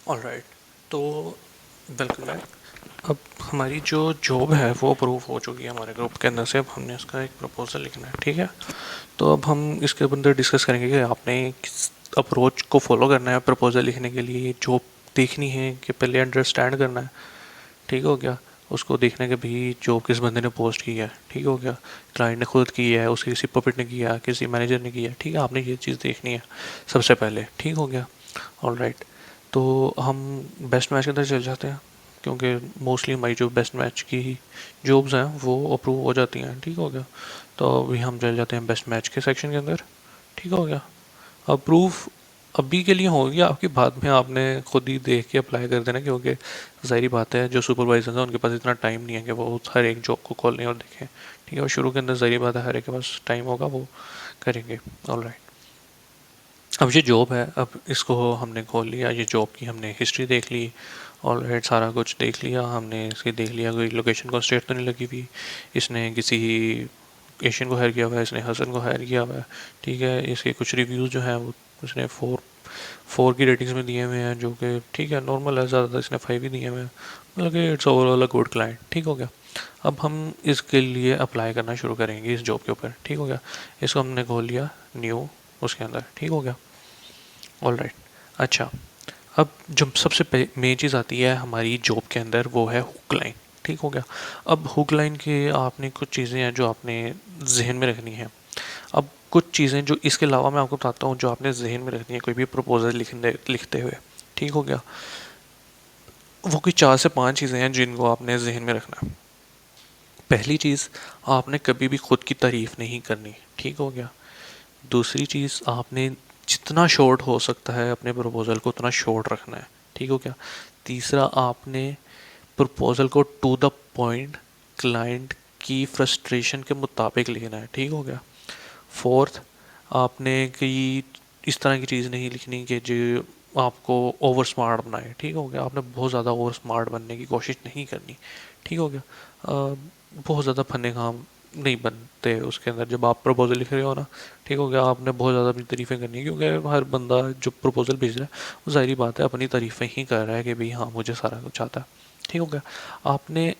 Alright. तो welcome back. अब हमारी जो जॉब है वो अप्रूव हो चुकी है हमारे ग्रुप के अंदर से। अब हमने इसका एक प्रपोजल लिखना है, ठीक है। तो अब हम इसके अंदर डिस्कस करेंगे कि आपने किस अप्रोच को फॉलो करना है प्रपोजल लिखने के लिए। जॉब देखनी है कि पहले अंडरस्टैंड करना है, ठीक हो गया। उसको देखने के भी जॉब किस बंदे ने पोस्ट की है, ठीक हो गया। क्लाइंट ने खुद की है, उसके किसी पपेट ने किया, किसी मैनेजर ने किया, ठीक है। आपने ये चीज़ देखनी है सबसे पहले, ठीक हो गया। ऑलराइट। तो हम बेस्ट मैच के अंदर चल जाते हैं, क्योंकि मोस्टली हमारी जो बेस्ट मैच की जॉब्स हैं वो अप्रूव हो जाती हैं, ठीक हो गया। तो अभी हम चल जाते हैं बेस्ट मैच के सेक्शन के अंदर, ठीक हो गया। अप्रूव अभी के लिए होगी आपकी, बाद में आपने खुद ही देख के अप्लाई कर देना, क्योंकि जाहिर बात है जो सुपरवाइजर हैं उनके पास इतना टाइम नहीं है कि वो हर एक जॉब को खोलें और देखें, ठीक है। और शुरू के अंदर जाहिर बात है हर एक के पास टाइम होगा, वो करेंगे। ऑलराइट। अब ये जॉब है, अब इसको हमने खोल लिया, ये जॉब की हमने हिस्ट्री देख ली। ऑलराइट, सारा कुछ देख लिया हमने। इसके देख लिया कोई लोकेशन को स्टेट तो नहीं लगी हुई, इसने किसी एशियन को हायर किया हुआ है, इसने हसन को हायर किया हुआ है, ठीक है। इसके कुछ रिव्यूज़ जो हैं वो उसने फोर की रेटिंग्स में दिए हुए हैं, जो कि ठीक है, नॉर्मल है। ज़्यादातर इसने 5 ही दिए हुए हैं, मतलब कि it's overall a good client, ठीक हो गया। अब हम इसके लिए अप्लाई करना शुरू करेंगे इस जॉब के ऊपर, ठीक हो गया। इसको हमने खोल लिया न्यू, उसके अंदर, ठीक हो गया। ऑलराइट। अच्छा, अब जब सबसे मेन चीज़ आती है हमारी जॉब के अंदर, वो है हुक लाइन, ठीक हो गया। अब हुक लाइन के आपने कुछ चीज़ें हैं जो आपने जहन में रखनी है। अब कुछ चीज़ें जो इसके अलावा मैं आपको बताता हूँ जो आपने जहन में रखनी है कोई भी प्रपोजल लिखते हुए, ठीक हो गया। वो कोई 4 से 5 चीज़ें हैं जिनको आपने जहन में रखना है। पहली चीज़, आपने कभी भी खुद की तारीफ़ नहीं करनी, ठीक हो गया। दूसरी चीज़, आपने जितना शॉर्ट हो सकता है अपने प्रपोजल को उतना शॉर्ट रखना है, ठीक हो गया। तीसरा, आपने प्रपोजल को टू द पॉइंट, क्लाइंट की फ्रस्ट्रेशन के मुताबिक लिखना है, ठीक हो गया। फोर्थ, आपने कई इस तरह की चीज़ नहीं लिखनी कि जो आपको ओवर स्मार्ट बनाए, ठीक हो गया। आपने बहुत ज़्यादा ओवर स्मार्ट बनने की कोशिश नहीं करनी, ठीक हो गया। बहुत ज़्यादा फन्ने काम नहीं बनते उसके अंदर जब आप प्रपोजल लिख रहे हो ना, ठीक हो गया। आपने बहुत ज़्यादा अपनी तारीफ़ें करनी है, क्योंकि हर बंदा जो प्रपोजल भेज रहा है वो ज़ाहिर बात है अपनी तारीफ़ें ही कर रहा है कि भाई हाँ मुझे सारा कुछ आता है, ठीक हो गया। आपने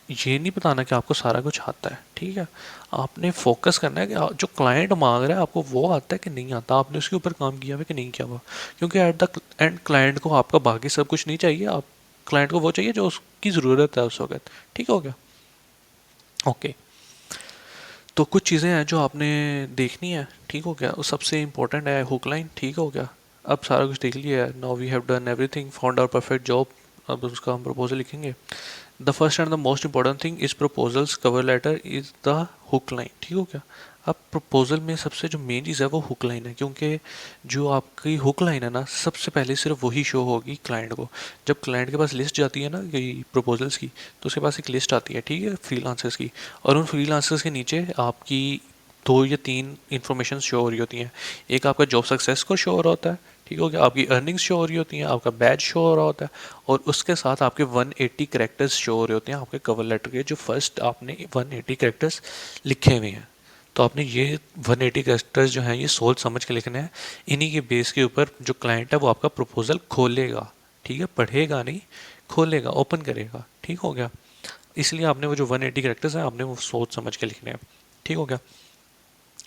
ये नहीं बताना कि आपको सारा कुछ आता है, ठीक है। आपने फोकस करना है कि जो क्लाइंट मांग रहा है आपको वो आता है कि नहीं आता, आपने उसके ऊपर काम किया हुआ कि नहीं किया हुआ। क्योंकि एट द एंड क्लाइंट को आपका बाकी सब कुछ नहीं चाहिए, आप क्लाइंट को वो चाहिए जो उसकी ज़रूरत है उस वक्त, ठीक हो गया। ओके। तो कुछ चीज़ें हैं जो आपने देखनी है, ठीक हो गया। और सबसे इंपॉर्टेंट है हुक लाइन, ठीक हो गया। अब सारा कुछ देख लिया है, now we have done everything, found our perfect job. अब उसका हम प्रपोजल लिखेंगे। The first and the most important thing is proposals cover letter is the hook line, ठीक हो गया। अब प्रपोजल में सबसे जो मेन चीज़ है वो हुक लाइन है, क्योंकि जो आपकी हुक लाइन है ना सबसे पहले सिर्फ वही शो होगी क्लाइंट को। जब क्लाइंट के पास लिस्ट जाती है ना ये प्रपोजल्स की, तो उसके पास एक लिस्ट आती है, ठीक है, फ्रीलांसर्स की। और उन फ्रीलांसर्स के नीचे आपकी 2 या 3 इंफॉर्मेशन शो हो रही होती हैं। एक आपका जॉब सक्सेस स्कोर शो हो रहा होता है, ठीक हो गया। आपकी अर्निंग्स शो हो रही होती हैं, आपका बैच शो हो रहा होता है, और उसके साथ आपके 180 कैरेक्टर्स शो हो रहे होते हैं आपके कवर लेटर के, जो फर्स्ट आपने 180 कैरेक्टर्स लिखे हुए हैं। तो आपने ये 180 कैरेक्टर्स जो हैं ये सोच समझ के लिखने हैं। इन्हीं के बेस के ऊपर जो क्लाइंट है वो आपका प्रपोजल खोलेगा, ठीक है, पढ़ेगा नहीं, खोलेगा, ओपन करेगा, ठीक हो गया। इसलिए आपने वो जो 180 कैरेक्टर्स हैं आपने वो सोच समझ के लिखने हैं, ठीक हो गया।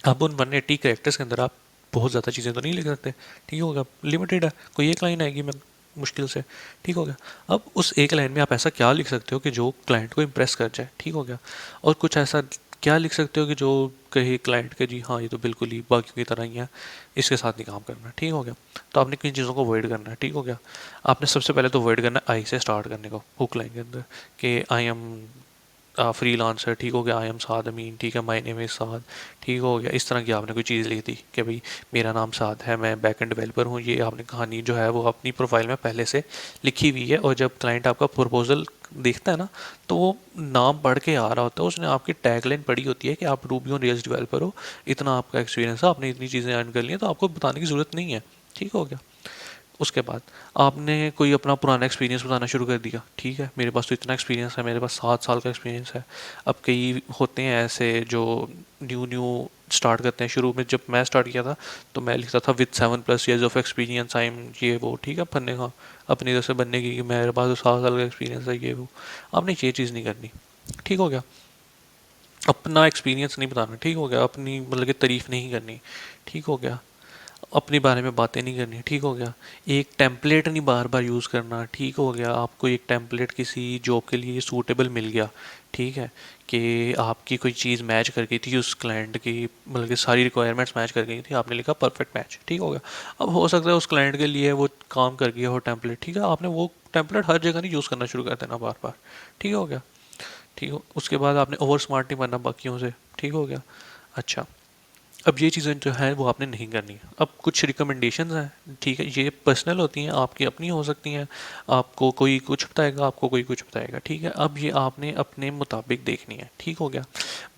अब उन 180 कैरेक्टर्स के अंदर आप बहुत ज़्यादा चीज़ें तो नहीं लिख सकते, ठीक होगा, लिमिटेड है, कोई एक लाइन आएगी मैं मुश्किल से, ठीक हो गया। अब उस एक लाइन में आप ऐसा क्या लिख सकते हो कि जो क्लाइंट को इम्प्रेस कर जाए, ठीक हो गया। और कुछ ऐसा क्या लिख सकते हो कि जो कहे क्लाइंट के जी हाँ ये तो बिल्कुल ही बाकी की तरह ही है, इसके साथ नहीं काम करना, ठीक हो गया। तो आपने किन चीज़ों को अवॉइड करना है, ठीक हो गया। आपने सबसे पहले तो अवॉइड करना है आई से स्टार्ट करने को हुक लाइन के अंदर, कि आई एम फ्रीलांसर, ठीक हो गया, आई एम साद अमीन, ठीक है, माय नेम इज़ साद, ठीक हो गया। इस तरह की आपने कोई चीज़ लिख दी कि भाई मेरा नाम साद है, मैं बैक एंड डेवलपर हूँ। ये आपने कहानी जो है वो अपनी प्रोफाइल में पहले से लिखी हुई है, और जब क्लाइंट आपका प्रपोजल देखता है ना तो वो नाम पढ़ के आ रहा होता है, उसने आपकी टैगलाइन पढ़ी होती है कि आप रूबी ऑन रेल्स डेवलपर हो, इतना आपका एक्सपीरियंस है, आपने इतनी चीज़ें अर्न कर ली हैं, तो आपको बताने की ज़रूरत नहीं है, ठीक हो गया। उसके बाद आपने कोई अपना पुराना एक्सपीरियंस बताना शुरू कर दिया, ठीक है मेरे पास तो इतना एक्सपीरियंस है, मेरे पास 7 साल का एक्सपीरियंस है। अब कई होते हैं ऐसे जो न्यू न्यू स्टार्ट करते हैं। शुरू में जब मैं स्टार्ट किया था तो मैं लिखता था with 7+ years of experience I am ये वो, ठीक है बनने का अपनी तरफ से बनने की कि मेरे पास तो 7 साल का एक्सपीरियंस है ये वो। आपने ये चीज़ नहीं करनी, ठीक हो गया। अपना एक्सपीरियंस नहीं बताना, ठीक हो गया। अपनी मतलब कि तारीफ नहीं करनी, ठीक हो गया। अपने बारे में बातें नहीं करनी, ठीक हो गया। एक टेम्पलेट नहीं बार बार यूज़ करना, ठीक हो गया। आपको एक टेम्पलेट किसी जॉब के लिए सूटेबल मिल गया, ठीक है, कि आपकी कोई चीज़ मैच कर गई थी उस क्लाइंट की, मतलब कि सारी रिक्वायरमेंट्स मैच कर गई थी, आपने लिखा परफेक्ट मैच, ठीक हो गया। अब हो सकता है उस क्लाइंट के लिए वो काम कर गया हो टेम्पलेट, ठीक है, आपने वो टेम्पलेट हर जगह नहीं यूज़ करना शुरू कर देना बार बार, ठीक हो गया। ठीक हो, उसके बाद आपने ओवर स्मार्ट नहीं बनना बाकियों से, ठीक हो गया। अच्छा, अब ये चीज़ें जो है वो आपने नहीं करनी है। अब कुछ रिकमेंडेशंस हैं, ठीक है, ये पर्सनल होती हैं, आपकी अपनी हो सकती हैं। आपको कोई कुछ बताएगा, आपको कोई कुछ बताएगा, ठीक है। अब ये आपने अपने मुताबिक देखनी है, ठीक हो गया।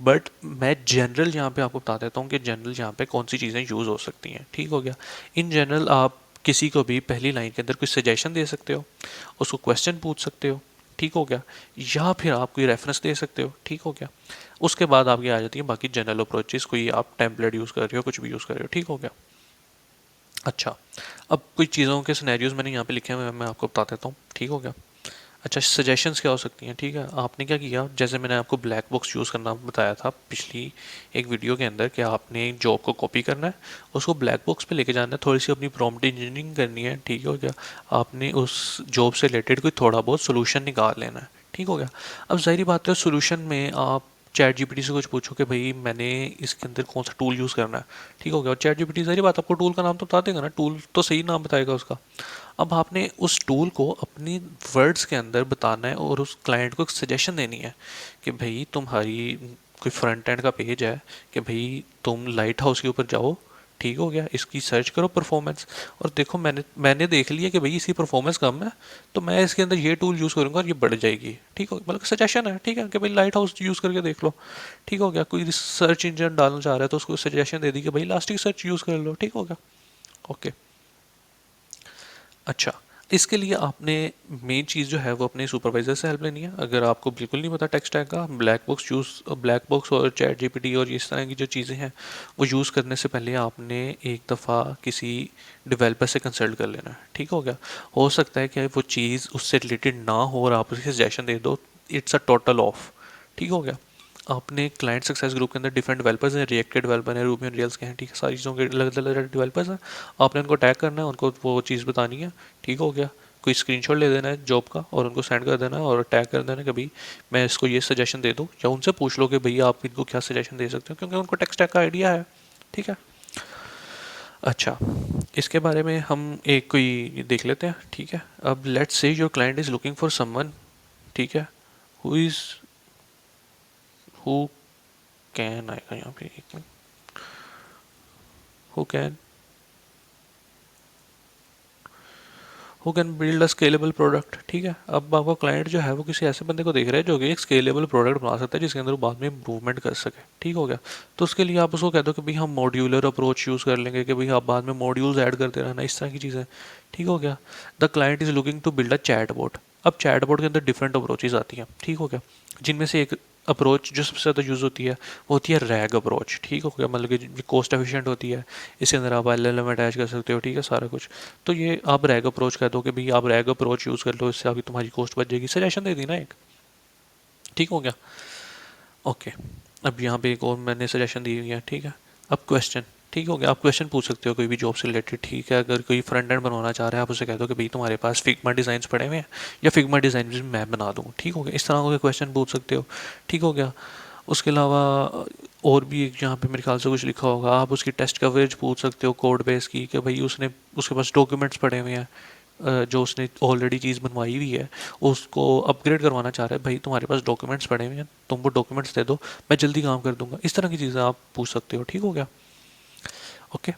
बट मैं जनरल यहाँ पे आपको बता देता हूँ कि जनरल यहाँ पे कौन सी चीज़ें यूज़ हो सकती हैं, ठीक हो गया। इन जनरल आप किसी को भी पहली लाइन के अंदर कुछ सजेशन दे सकते हो, उसको क्वेश्चन पूछ सकते हो, ठीक हो गया, या फिर आप कोई रेफरेंस दे सकते हो, ठीक हो गया। उसके बाद आपकी आ जाती है बाकी जनरल अप्रोचेस, कोई आप टेम्पलेट यूज़ कर रहे हो, कुछ भी यूज़ कर रहे हो, ठीक हो गया। अच्छा, अब कुछ चीज़ों के सिनेरियोज मैंने यहाँ पे लिखे हुए हैं, मैं आपको बता देता हूँ, ठीक हो गया। अच्छा, सजेशंस क्या हो सकती हैं, ठीक है। आपने क्या किया, जैसे मैंने आपको ब्लैक बॉक्स यूज़ करना बताया था पिछली एक वीडियो के अंदर, कि आपने जॉब को कॉपी करना है, उसको ब्लैक बॉक्स पे लेके जाना है, थोड़ी सी अपनी प्रॉम्प्ट इंजीनियरिंग करनी है, ठीक हो गया। आपने उस जॉब से रिलेटेड कोई थोड़ा बहुत सोल्यूशन निकाल लेना है, ठीक हो गया। अब जाहिर बात है सोल्यूशन में आप चैट जीपीटी से कुछ पूछो कि भाई मैंने इसके अंदर कौन सा टूल यूज़ करना है, ठीक हो गया। और चैट जीपीटी सारी बात आपको टूल का नाम तो बता देगा ना, टूल तो सही नाम बताएगा उसका। अब आपने उस टूल को अपनी वर्ड्स के अंदर बताना है और उस क्लाइंट को एक सजेशन देनी है कि भाई तुम्हारी कोई फ्रंट एंड का पेज है, कि भाई तुम लाइट हाउस के ऊपर जाओ, ठीक हो गया, इसकी सर्च करो परफॉर्मेंस, और देखो मैंने मैंने देख लिया कि भाई इसकी परफॉर्मेंस कम है, तो मैं इसके अंदर ये टूल यूज़ करूँगा और ये बढ़ जाएगी, ठीक हो, मतलब सजेशन है, ठीक है, कि भाई लाइट हाउस यूज़ करके देख लो, ठीक हो गया। कोई सर्च इंजन डालना चाह रहा है तो उसको सजेशन दे दी कि भाई इलास्टिक सर्च यूज़ कर लो, ठीक हो गया। ओके। अच्छा, इसके लिए आपने मेन चीज़ जो है वो अपने सुपरवाइज़र से हेल्प लेनी है। अगर आपको बिल्कुल नहीं पता टेक स्टैक का, ब्लैक बॉक्स और चैट जीपीटी और इस तरह की जो चीज़ें हैं वो यूज़ करने से पहले आपने एक दफ़ा किसी डेवलपर से कंसल्ट कर लेना है, ठीक हो गया। हो सकता है कि वो चीज़ उससे रिलेटेड ना हो और आप उसके सजेशन दे दो, इट्स अ टोटल ऑफ, ठीक हो गया। आपने क्लाइंट सक्सेस ग्रुप के अंदर डिफरेंट डेवलपर्स हैं, रिएक्ट के डेवलपर हैं, रूबी ऑन रेल्स के हैं, ठीक है, सारी चीज़ों के अलग अलग डेवलपर्स हैं। आपने उनको टैग करना है, उनको वो चीज़ बतानी है, ठीक हो गया। कोई स्क्रीनशॉट ले देना है जॉब का और उनको सेंड कर देना है और टैग कर देना है कि भाई मैं इसको ये सजेशन दे दूँ, या उनसे पूछ लो कि भैया आप इनको क्या सजेशन दे सकते हो, क्योंकि उनको टेक स्टैक का आइडिया है, ठीक है। अच्छा, इसके बारे में हम एक कोई देख लेते हैं, ठीक है। अब let's say your client is looking for someone, ठीक है, हु इज़ हु कैन आएगा यहाँ पे, एक minute, who can who can build a scalable product, ठीक है। अब आपका क्लाइंट जो है वो किसी ऐसे बंदे को देख रहा है जो कि एक स्केलेबल प्रोडक्ट बना सकता है जिसके अंदर वो बाद में इम्प्रूवमेंट कर सके, ठीक हो गया। तो उसके लिए आप उसको कह दो कि भाई हम मॉड्यूलर अप्रोच यूज़ कर लेंगे, कि भाई आप बाद में मॉड्यूल्स ऐड करते रहना, इस तरह की चीज़ें, ठीक हो गया। The client is looking to build a chat bot. अब चैट बोट के अंदर डिफरेंट अप्रोचेज आती हैं, ठीक हो गया, जिनमें से एक अप्रोच जो सबसे ज़्यादा यूज़ होती है वो होती है रैग अप्रोच, ठीक हो गया, मतलब कि कॉस्ट एफिशिएंट होती है। इसके अंदर आप एलएलएम अटैच कर सकते हो, ठीक है, सारा कुछ। तो ये आप रैग अप्रोच कह दो कि भाई आप रैग अप्रोच यूज़ कर लो, इससे अभी तुम्हारी कॉस्ट बच जाएगी, सजेशन दे दी ना एक, ठीक हो गया। ओके, अब यहाँ पे एक और मैंने सजेशन दी हुई है, ठीक है। अब क्वेश्चन, ठीक हो गया, आप क्वेश्चन पूछ सकते हो कोई भी जॉब से रिलेटेड, ठीक है। अगर कोई फ्रंट एंड बनवाना चाह रहा है आप उसे कह दो कि भाई तुम्हारे पास फिग्मा डिज़ाइन पड़े हुए हैं, या फिग्मा डिज़ाइन भी मैं बना दूँ, ठीक हो गया, इस तरह के क्वेश्चन पूछ सकते हो, ठीक हो गया। उसके अलावा और भी एक यहाँ पे मेरे ख्याल से कुछ लिखा होगा, आप उसकी टेस्ट कवरेज पूछ सकते हो कोड बेस की, कि भाई उसने उसके पास डॉक्यूमेंट्स पड़े हुए हैं, जो उसने ऑलरेडी चीज़ बनवाई हुई है उसको अपग्रेड करवाना चाह रहा है, भाई तुम्हारे पास डॉक्यूमेंट्स पड़े हुए हैं, तुम वो डॉक्यूमेंट्स दे दो, मैं जल्दी काम कर दूंगा, इस तरह की चीज़ें आप पूछ सकते हो, ठीक हो गया। ओके,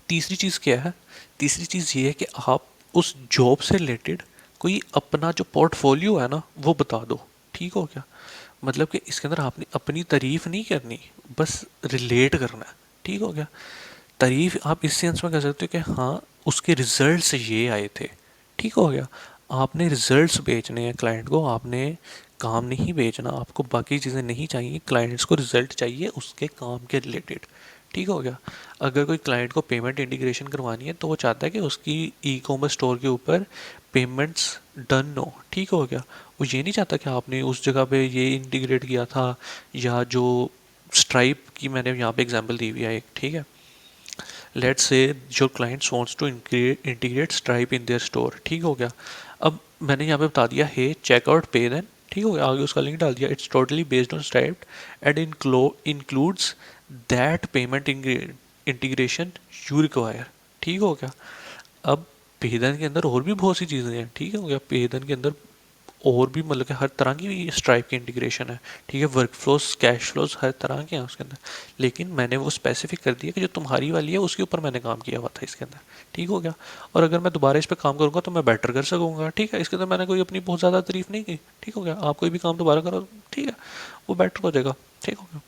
तीसरी चीज़ क्या है, तीसरी चीज़ ये है कि आप उस जॉब से रिलेटेड कोई अपना जो पोर्टफोलियो है ना वो बता दो, ठीक हो गया। मतलब कि इसके अंदर आपने अपनी तारीफ नहीं करनी, बस रिलेट करना है, ठीक हो गया। तारीफ आप इस सेंस में कर सकते हो कि हाँ उसके रिजल्ट्स ये आए थे। ठीक हो गया। आपने रिजल्ट्स बेचने हैं क्लाइंट को, आपने काम नहीं बेचना, आपको बाकी चीज़ें नहीं चाहिए, क्लाइंट्स को रिजल्ट चाहिए उसके काम के रिलेटेड। ठीक हो गया। अगर कोई क्लाइंट को पेमेंट इंटीग्रेशन करवानी है तो वो चाहता है कि उसकी ई कॉमर्स स्टोर के ऊपर पेमेंट्स डन हो। ठीक हो गया। वो ये नहीं चाहता कि आपने उस जगह पे ये इंटीग्रेट किया था, या जो स्ट्राइप की मैंने यहाँ पे एग्जांपल दी हुई है एक, ठीक है। Let's say your clients wants to integrate Stripe in their store. ठीक हो गया। अब मैंने यहाँ पे बता दिया है चेकआउट पे देन, ठीक हो गया, आगे उसका लिंक डाल दिया, it's totally based on stripe and includes that payment integration you require. ठीक हो गया। अब पेदन के अंदर और भी बहुत सी चीज़ें हैं। ठीक हो गया। पेदन के अंदर और भी मतलब कि हर तरह की स्ट्राइप की इंटीग्रेशन है। ठीक है। वर्क फ्लोज, कैश फ्लोज, हर तरह के हैं उसके अंदर। लेकिन मैंने वो स्पेसिफिक कर दिया कि जो तुम्हारी वाली है उसके ऊपर मैंने काम किया हुआ था इसके अंदर। ठीक हो गया। और अगर मैं दोबारा इस पर काम करूँगा तो मैं बेटर कर सकूँगा। ठीक है। इसके अंदर मैंने कोई अपनी बहुत ज़्यादा तारीफ नहीं की। ठीक हो गया। आप कोई भी काम दोबारा करो, ठीक है, वो बेटर हो जाएगा। ठीक हो गया।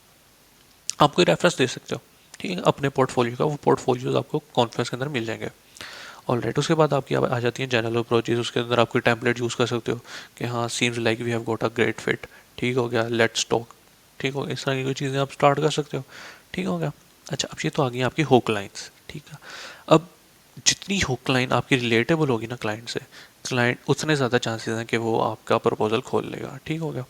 आप कोई रेफरेंस दे सकते हो, ठीक है, अपने पोर्टफोलियो का। वो पोर्टफोलियोज आपको कॉन्फ्रेंस के अंदर मिल जाएंगे। All right. उसके बाद आपकी आ जाती हैं जनरल अप्रोचेज। उसके अंदर आप कोई टेम्पलेट यूज़ कर सकते हो कि हाँ, seems like we have got a great fit. ठीक हो गया। Let's talk. ठीक हो गया। इस तरह की कोई चीज़ें आप स्टार्ट कर सकते हो। ठीक हो गया। अच्छा, अब ये तो आ गई आपकी हुक लाइन्स। ठीक है। अब जितनी हुक लाइन आपकी रिलेटेबल होगी ना क्लाइंट से, क्लाइंट उतने ज़्यादा चांसेस हैं कि वो आपका प्रपोजल खोल लेगा। ठीक हो गया।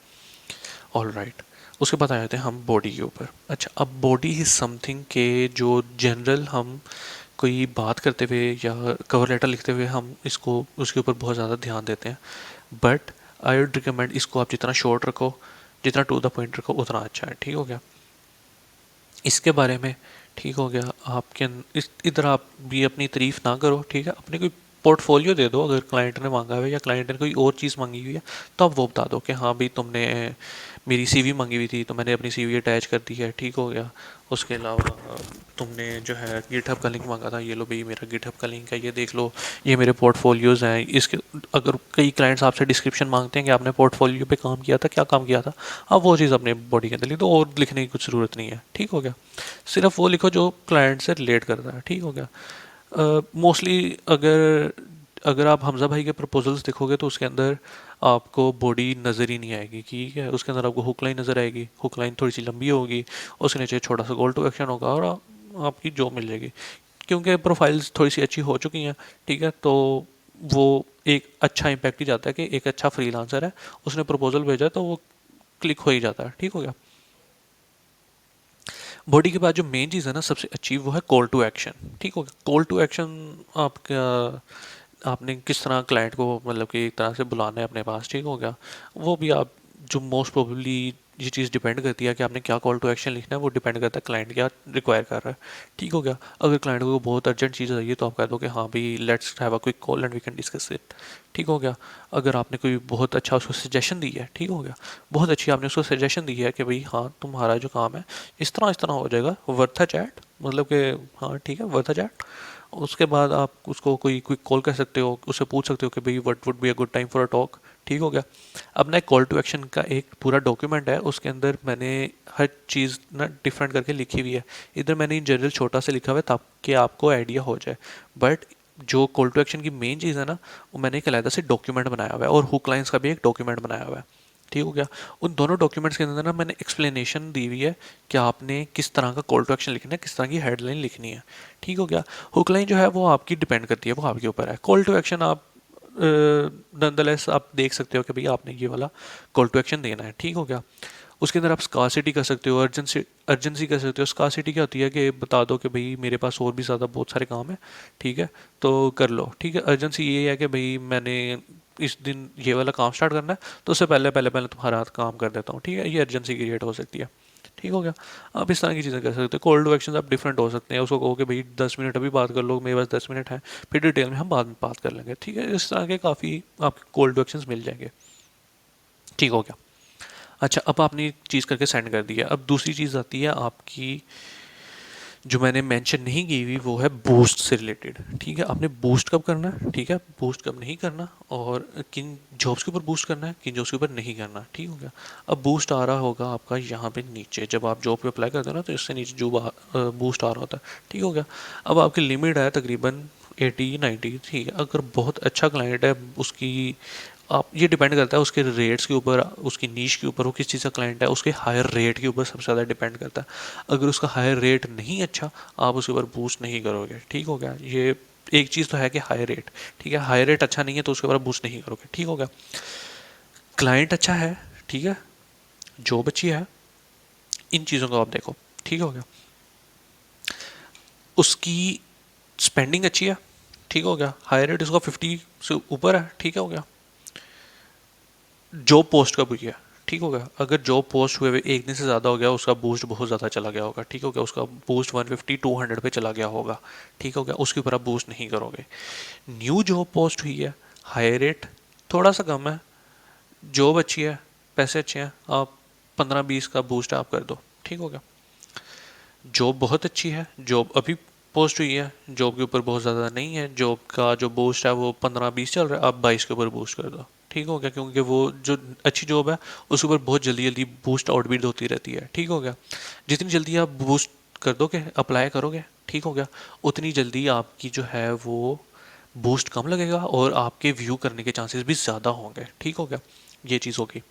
All right. उसके बाद आ जाते हैं हम बॉडी के ऊपर। अच्छा, अब बॉडी इज़ समथिंग के जो जनरल हम कोई बात करते हुए या कवर लेटर लिखते हुए हम इसको उसके ऊपर बहुत ज़्यादा ध्यान देते हैं। बट आई वुड रिकमेंड इसको आप जितना शॉर्ट रखो, जितना टू द पॉइंट रखो, उतना अच्छा है। ठीक हो गया। इसके बारे में, ठीक हो गया, आपके इस इधर आप भी अपनी तारीफ ना करो। ठीक है। अपने कोई पोर्टफोलियो दे दो। अगर क्लाइंट ने मांगा है या क्लाइंट ने कोई और चीज़ मांगी हुई है तो आप वो बता दो कि हाँ भाई, तुमने मेरी सीवी मांगी हुई थी तो मैंने अपनी सीवी अटैच कर दी है। ठीक हो गया। उसके अलावा तुमने जो है गिटहब का लिंक मांगा था, ये लो भाई मेरा गिटहब का लिंक है, ये देख लो, ये मेरे पोर्टफोलियोज़ हैं। इसके अगर कई क्लाइंट्स आपसे डिस्क्रिप्शन मांगते हैं कि आपने पोर्टफोलियो पे काम किया था, क्या काम किया था, आप वो चीज़ अपने बॉडी के अंदर लिख दो, और लिखने की कुछ ज़रूरत नहीं है। ठीक हो गया। सिर्फ वो लिखो जो क्लाइंट से रिलेट करता है। ठीक हो गया। मोस्टली अगर अगर आप हमजा भाई के प्रपोजल्स देखोगे तो उसके अंदर आपको बॉडी नज़र ही नहीं आएगी। ठीक है। उसके अंदर आपको हुक लाइन नज़र आएगी। हुक लाइन थोड़ी सी लंबी होगी, उसके नीचे छोटा सा कॉल टू एक्शन होगा, और आपकी जॉब मिल जाएगी। क्योंकि प्रोफाइल्स थोड़ी सी अच्छी हो चुकी हैं। ठीक है। तो वो एक अच्छा इम्पैक्ट ही जाता है कि एक अच्छा फ्रीलांसर है, उसने प्रपोजल भेजा तो वो क्लिक हो ही जाता है। ठीक हो गया। बॉडी के बाद जो मेन चीज़ है ना सबसे अच्छी, वो है कॉल टू एक्शन। ठीक हो गया। कॉल टू एक्शन आपका, आपने किस तरह क्लाइंट को मतलब कि एक तरह से बुलाना है अपने पास। ठीक हो गया। वो भी आप, जो मोस्ट प्रोबेबली ये चीज़ डिपेंड करती है कि आपने क्या कॉल टू एक्शन लिखना है, वो डिपेंड करता है क्लाइंट क्या रिक्वायर कर रहा है। ठीक हो गया। अगर क्लाइंट को बहुत अर्जेंट चीज़ चाहिए तो आप कह दो कि हाँ भाई, let's have a quick call and we can discuss it. ठीक हो गया। अगर आपने कोई बहुत अच्छा उसको सजेशन दी है, ठीक हो गया, बहुत अच्छी आपने उसको सजेशन दी है कि भाई हाँ, तुम्हारा जो काम है इस तरह हो जाएगा, वर्थ अ चैट, मतलब कि हाँ ठीक है, वर्थ अ चैट। उसके बाद आप उसको कोई क्विक कॉल कर सकते हो, उससे पूछ सकते हो कि भाई what would be a good time for a talk. ठीक हो गया। अब ना एक कॉल टू एक्शन का एक पूरा डॉक्यूमेंट है, उसके अंदर मैंने हर चीज़ ना डिफरेंट करके लिखी हुई है। इधर मैंने इन जनरल छोटा सा लिखा हुआ है ताकि आपको आइडिया हो जाए। बट जो कॉल टू एक्शन की मेन चीज़ है ना, वो मैंने एक अलग से डॉक्यूमेंट बनाया हुआ है, और हुक लाइंस का भी एक डॉक्यूमेंट बनाया हुआ है। ठीक हो गया। उन दोनों डॉक्यूमेंट्स के अंदर ना मैंने एक्सप्लेनेशन दी हुई है कि आपने किस तरह का कॉल टू एक्शन लिखना है, किस तरह की हेडलाइन लिखनी है। ठीक हो गया। हुक लाइन जो है वो आपकी डिपेंड करती है, वो आपके ऊपर है। कॉल टू एक्शन आप नंदलेस आप देख सकते हो कि भाई आपने ये वाला कॉल टू एक्शन देना है। ठीक हो गया। उसके अंदर आप स्कार्सिटी कर सकते हो, अर्जेंसी अर्जेंसी कर सकते हो। स्कार्सिटी क्या होती है कि बता दो कि भाई मेरे पास और भी ज़्यादा बहुत सारे काम है, ठीक है, तो कर लो। ठीक है। अर्जेंसी ये है कि भाई मैंने इस दिन ये वाला काम स्टार्ट करना है, तो उससे पहले तुम्हारा काम कर देता हूँ। ठीक है। ये अर्जेंसी क्रिएट हो सकती है। ठीक हो गया। आप इस तरह की चीज़ें कर सकते हो। कॉल टू एक्शन आप डिफरेंट हो सकते हैं। उसको कहो कि भाई 10 मिनट अभी बात कर लो, मेरे पास 10 मिनट है, फिर डिटेल में हम बाद में बात कर लेंगे। ठीक है। इस तरह के काफ़ी आपके कॉल टू एक्शन मिल जाएंगे। ठीक हो गया। अच्छा, अब आपने एक चीज़ करके सेंड कर दिया। अब दूसरी चीज़ आती है आपकी, जो मैंने मेंशन नहीं की हुई, वो है बूस्ट से रिलेटेड। ठीक है। आपने बूस्ट कब करना है, ठीक है, बूस्ट कब नहीं करना, और किन जॉब्स के ऊपर बूस्ट करना है, किन जॉब्स के ऊपर नहीं करना। ठीक हो गया। अब बूस्ट आ रहा होगा आपका यहाँ पे नीचे, जब आप जॉब पे अप्लाई करते हो ना, तो इससे नीचे जो बूस्ट आ रहा होता है। ठीक हो गया। अब आपकी लिमिट है तकरीबन 80-90, ठीक है। अगर बहुत अच्छा क्लाइंट है, उसकी आप ये डिपेंड करता है उसके रेट्स के ऊपर, उसकी नीश के ऊपर, वो किस चीज़ का क्लाइंट है, उसके हायर रेट के ऊपर सबसे ज़्यादा डिपेंड करता है। अगर उसका हायर रेट नहीं अच्छा, आप उसके ऊपर बूस्ट नहीं करोगे, ठीक हो गया। ये एक चीज़ तो है कि हाई रेट, ठीक है, हाई रेट अच्छा नहीं है तो उसके ऊपर बूस्ट नहीं करोगे, ठीक हो गया। क्लाइंट अच्छा है, ठीक है, जॉब अच्छी है, इन चीज़ों को आप देखो, ठीक हो गया। उसकी स्पेंडिंग अच्छी है, ठीक हो गया, हाई रेट उसका 50 से ऊपर है, ठीक हो गया। जॉब पोस्ट कब हुई है, ठीक हो गया। अगर जॉब पोस्ट हुए हुए एक दिन से ज़्यादा हो गया, उसका बूस्ट बहुत ज़्यादा चला गया होगा, ठीक हो गया, उसका बूस्ट 150-200 पे चला गया होगा, ठीक हो गया, उसके ऊपर आप बूस्ट नहीं करोगे। न्यू जॉब पोस्ट हुई है, हाई रेट थोड़ा सा कम है, जॉब अच्छी है, पैसे अच्छे हैं, आप 15-20 का बूस्ट आप कर दो, ठीक हो गया। जॉब बहुत अच्छी है, जॉब अभी पोस्ट हुई है, जॉब के ऊपर बहुत ज़्यादा नहीं है, जॉब का जो बूस्ट है वो 15-20 चल रहा है, आप 22 के ऊपर बूस्ट कर दो, ठीक हो गया। क्योंकि वो जो अच्छी जॉब है उसके ऊपर बहुत जल्दी जल्दी बूस्ट आउटबीट होती रहती है, ठीक हो गया। जितनी जल्दी आप बूस्ट कर दोगे, अप्लाई करोगे, ठीक हो गया, उतनी जल्दी आपकी जो है वो बूस्ट कम लगेगा और आपके व्यू करने के चांसेस भी ज़्यादा होंगे, ठीक हो गया। ये चीज़ होगी।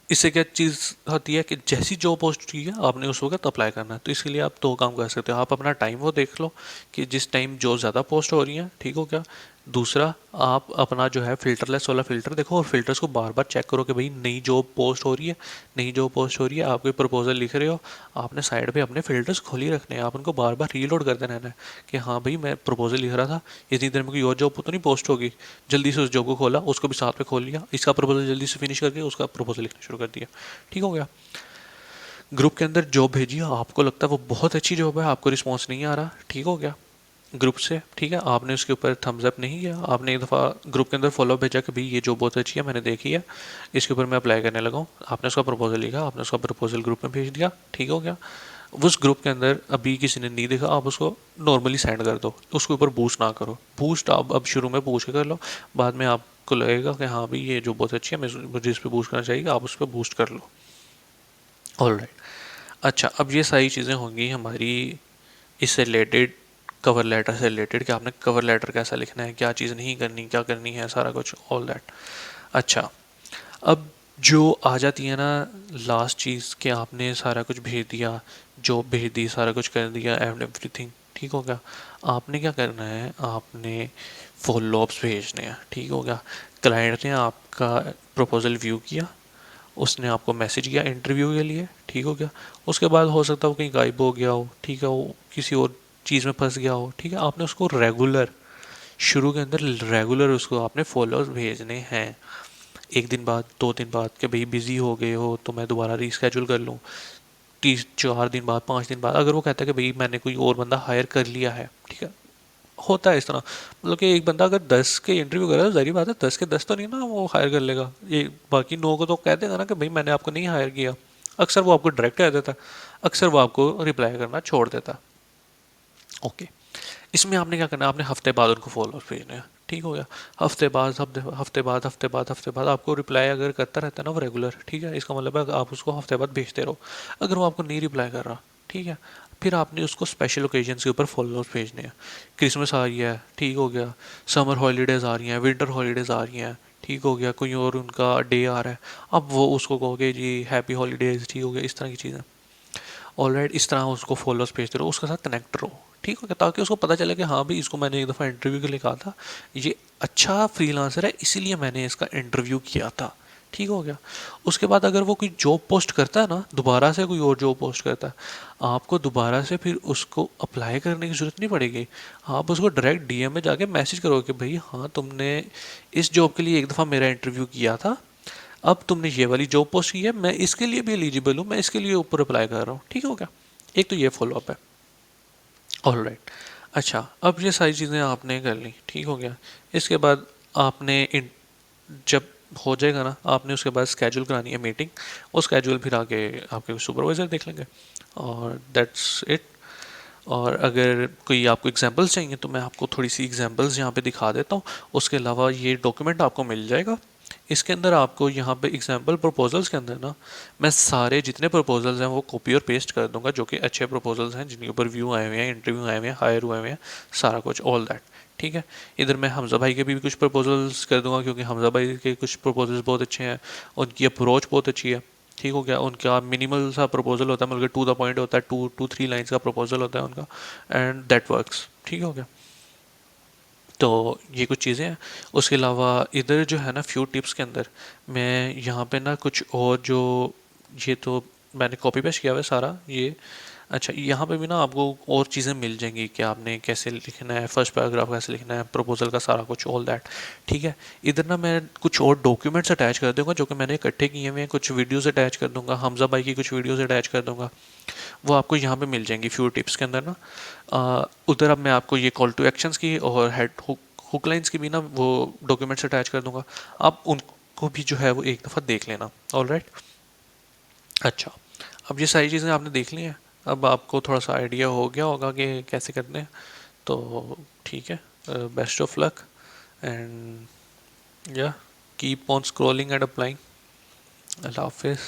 इससे क्या चीज़ होती है कि जैसी जॉब पोस्ट की है आपने उस वक्त अप्लाई करना है। तो इसके लिए आप दो काम कर सकते हो, आप अपना टाइम वो देख लो कि जिस टाइम जो ज़्यादा पोस्ट हो रही है, ठीक हो क्या। दूसरा, आप अपना जो है फिल्टरलेस वाला फिल्टर देखो और फिल्टर्स को बार बार चेक करो कि भाई नई जॉब पोस्ट हो रही है, नई जॉब पोस्ट हो रही है, आप कोई प्रपोजल लिख रहे हो, आपने साइड पे अपने फिल्टर्स खोल ही रखने हैं, आप उनको बार बार रीलोड करते रहना है कि हाँ भाई मैं प्रपोजल लिख रहा था, इतनी देर में कोई और जॉब तो नहीं पोस्ट होगी, जल्दी से उस जॉब को खोला, उसको भी साथ में खोल लिया, इसका प्रपोजल जल्दी से फिनिश करके उसका प्रपोजल लिखना शुरू कर दिया, ठीक हो गया। ग्रुप के अंदर जॉब भेजी, आपको लगता है वो बहुत अच्छी जॉब है, आपको रिस्पॉन्स नहीं आ रहा, ठीक हो गया, ग्रुप से, ठीक है, आपने उसके ऊपर थम्स अप नहीं किया, आपने एक दफ़ा ग्रुप के अंदर फॉलो भेजा कि भाई ये जॉब बहुत अच्छी है, मैंने देखी है, इसके ऊपर मैं अप्लाई करने लगा हूँ, आपने उसका प्रपोजल लिखा, आपने उसका प्रपोजल ग्रुप में भेज दिया, ठीक हो गया। उस ग्रुप के अंदर अभी किसी ने नहीं देखा, आप उसको नॉर्मली सेंड कर दो, उसके ऊपर बूस्ट ना करो। बूस्ट आप अब शुरू में पूछ के कर लो, बाद में आपको लगेगा कि हाँ भाई ये जो बहुत अच्छी है, मुझे इस पर बूस्ट करना चाहिए, आप उस पर बूस्ट कर लो। All right. अच्छा, अब ये सारी चीज़ें होंगी हमारी इससे रिलेटेड, कवर लेटर से रिलेटेड, कि आपने कवर लेटर कैसा लिखना है, क्या चीज़ नहीं करनी, क्या करनी है, सारा कुछ, ऑल दैट। अच्छा, अब जो आ जाती है ना लास्ट चीज़, कि आपने सारा कुछ भेज दिया, जॉब भेज दी, सारा कुछ कर दिया एंड एवरीथिंग, ठीक हो गया। आपने क्या करना है, आपने फॉलोअप्स भेजने हैं, ठीक हो गया। क्लाइंट ने आपका प्रपोजल व्यू किया, उसने आपको मैसेज किया इंटरव्यू के लिए, ठीक हो गया। उसके बाद हो सकता है वो कहीं गायब हो गया हो, ठीक है, वो किसी और चीज़ में फंस गया हो, ठीक है। आपने उसको रेगुलर, शुरू के अंदर रेगुलर उसको आपने फॉलोअर्स भेजने हैं। एक दिन बाद, 2 दिन बाद, कि भाई बिजी हो गए हो तो मैं दोबारा रीस्केड्यूल कर लूँ, 4 दिन बाद, 5 दिन बाद, अगर वो कहता है कि भाई मैंने कोई और बंदा हायर कर लिया है, ठीक है, होता है इस तरह। मतलब कि एक बंदा अगर 10 के इंटरव्यू कर रहा है तो जाहिर बात है 10 के 10 तो नहीं ना वो हायर कर लेगा, ये बाकी 9 को तो कह देगा ना कि भाई मैंने आपको नहीं हायर किया। अक्सर वो आपको डायरेक्ट कह देता है, अक्सर वो आपको रिप्लाई करना छोड़ देता है। ओके, इसमें आपने क्या करना है, आपने हफ्ते बाद उनको फॉलोअर्स भेजने हैं, ठीक हो गया। हफ्ते बाद आपको रिप्लाई अगर करता रहता है ना वो रेगुलर, ठीक है, इसका मतलब है आप उसको हफ्ते बाद भेजते रहो। अगर वो आपको नहीं रिप्लाई कर रहा, ठीक है, फिर आपने उसको स्पेशल ओकेजन के ऊपर फॉलोअर्स भेजने हैं। क्रिसमस आ रही है, ठीक हो गया, समर हॉलीडेज़ आ रही हैं, विंटर हॉलीडेज़ आ रही हैं, ठीक हो गया, कोई और उनका डे आ रहा है, अब वो उसको कहोगे जी हैप्पी हॉलीडेज़, ठीक हो गया, इस तरह की चीज़ें। ऑलराइट, इस तरह उसको फॉलोअर्स भेजते रहो, उसके साथ कनेक्ट रहो, ठीक हो गया, ताकि उसको पता चले कि हाँ भाई इसको मैंने एक दफ़ा इंटरव्यू के लिए कहा था, ये अच्छा फ्रीलांसर है इसीलिए मैंने इसका इंटरव्यू किया था, ठीक हो गया। उसके बाद अगर वो कोई जॉब पोस्ट करता है ना, दोबारा से कोई और जॉब पोस्ट करता है, आपको दोबारा से फिर उसको अप्लाई करने की ज़रूरत नहीं पड़ेगी। आप उसको डायरेक्ट डीएम में जाके मैसेज करोगे कि भाई हाँ तुमने इस जॉब के लिए एक दफ़ा मेरा इंटरव्यू किया था, अब तुमने ये वाली जॉब पोस्ट की है, मैं इसके लिए भी एलिजिबल हूँ, मैं इसके लिए ऊपर अप्लाई कर रहा हूँ, ठीक हो गया। एक तो ये फॉलोअप है। All right. अच्छा, अब ये सारी चीज़ें आपने कर ली, ठीक हो गया। इसके बाद आपने जब हो जाएगा ना, आपने उसके बाद स्केड्यूल करानी है मीटिंग, वो स्केड्यूल फिर आगे आपके सुपरवाइज़र देख लेंगे, और दैट्स इट। और अगर कोई आपको एग्जांपल्स चाहिए तो मैं आपको थोड़ी सी एग्जांपल्स यहाँ पे दिखा देता हूँ। उसके अलावा ये डॉक्यूमेंट आपको मिल जाएगा, इसके अंदर आपको यहाँ पे एग्जाम्पल प्रपोजल्स के अंदर ना मैं सारे जितने प्रपोजल्स हैं वो कॉपी और पेस्ट कर दूंगा जो कि अच्छे प्रपोजल्स हैं जिनके ऊपर व्यू आए हुए हैं, इंटरव्यू आए हुए हैं, हायर हुए हुए हैं, सारा कुछ ऑल दैट। ठीक है। इधर मैं हमजा भाई के भी कुछ प्रपोजल्स कर दूंगा क्योंकि हमजा भाई के कुछ प्रपोजल्स बहुत अच्छे हैं, उनकी अप्रोच बहुत अच्छी है। ठीक हो गया। उनका मिनिमल सा प्रपोजल होता है, मतलब टू द पॉइंट होता है, 2 to 3 लाइन्स का प्रपोजल होता है उनका, एंड दैट वर्क्स। ठीक हो गया। तो ये कुछ चीज़ें हैं। उसके अलावा इधर जो है ना फ्यू टिप्स के अंदर मैं यहाँ पे ना कुछ और जो, ये तो मैंने कॉपी पेस्ट किया हुआ है सारा ये। अच्छा, यहाँ पे भी ना आपको और चीज़ें मिल जाएंगी कि आपने कैसे लिखना है, फर्स्ट पैराग्राफ कैसे लिखना है, प्रपोजल का सारा कुछ ऑल दैट। ठीक है। इधर ना मैं कुछ और डॉक्यूमेंट्स अटैच कर दूंगा जो कि मैंने इकट्ठे किए हुए हैं, कुछ वीडियोस अटैच कर दूंगा, हमजा भाई की कुछ वीडियोस अटैच कर दूंगा, वो आपको यहाँ पे मिल जाएंगी फ्यू टिप्स के अंदर ना। उधर अब मैं आपको ये कॉल टू एक्शंस की और हेड हुक लाइंस की भी ना वो डॉक्यूमेंट्स अटैच कर दूंगा। आप उनको भी जो है वो एक दफ़ा देख लेना। All right. अच्छा, अब ये सारी चीज़ें आपने देख ली हैं, अब आपको थोड़ा सा आइडिया हो गया होगा कि कैसे करने हैं। तो ठीक है, बेस्ट ऑफ लक एंड या keep on scrolling and applying. अल्लाह हाफिज़।